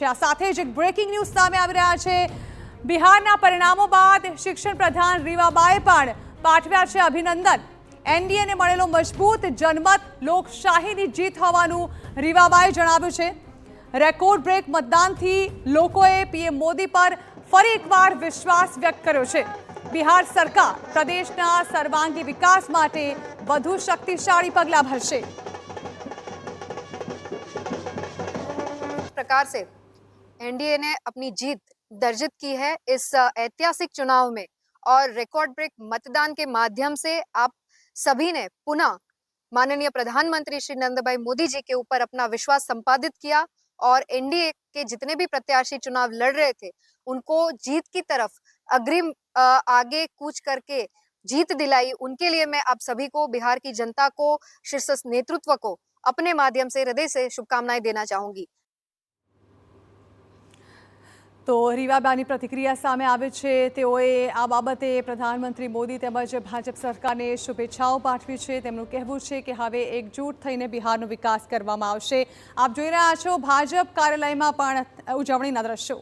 છે। આ સાથે જ એક બ્રેકિંગ ન્યૂઝ સામે આવી રહ્યા છે। બિહારના પરિણામો બાદ શિક્ષણ પ્રધાન રીવાબાએ પણ પાઠવ્યા છે અભિનંદન। એનડીએને મળેલો મજબૂત જનમત લોકશાહીની જીત હોવાનું રીવાબાએ જણાવ્યું છે। રેકોર્ડ બ્રેક મતદાનથી લોકોએ પીએમ મોદી પર ફરી એકવાર વિશ્વાસ વ્યક્ત કર્યો છે। બિહાર સરકાર પ્રદેશના સર્વાંગી વિકાસ માટે વધુ શક્તિશાળી પગલાં ભરશે। प्रकार से एनडीए ने अपनी जीत दर्जित की है इस ऐतिहासिक चुनाव में और रिकॉर्ड ब्रेक मतदान के माध्यम से आप सभी ने पुनः माननीय प्रधानमंत्री श्री नरेंद्र भाई मोदी जी के ऊपर अपना विश्वास संपादित किया और एनडीए के जितने भी प्रत्याशी चुनाव लड़ रहे थे उनको जीत की तरफ अग्रिम आगे कूच करके जीत दिलाई। उनके लिए मैं आप सभी को, बिहार की जनता को, शीर्ष नेतृत्व को अपने माध्यम से हृदय से शुभकामनाएं देना चाहूंगी। तो રીવાબાની પ્રતિક્રિયા સામે આવે છે। તેઓએ આ બાબતે પ્રધાનમંત્રી મોદી તેમજ ભાજપ સરકારને શુભેચ્છાઓ પાઠવી છે। તેમનું કહેવું છે કે હવે એકજૂટ થઈને બિહારનો વિકાસ કરવામાં આવશે। આપ જોઈ રહ્યા છો ભાજપ કાર્યાલયમાં પણ ઉજવણીના દ્રશ્યો।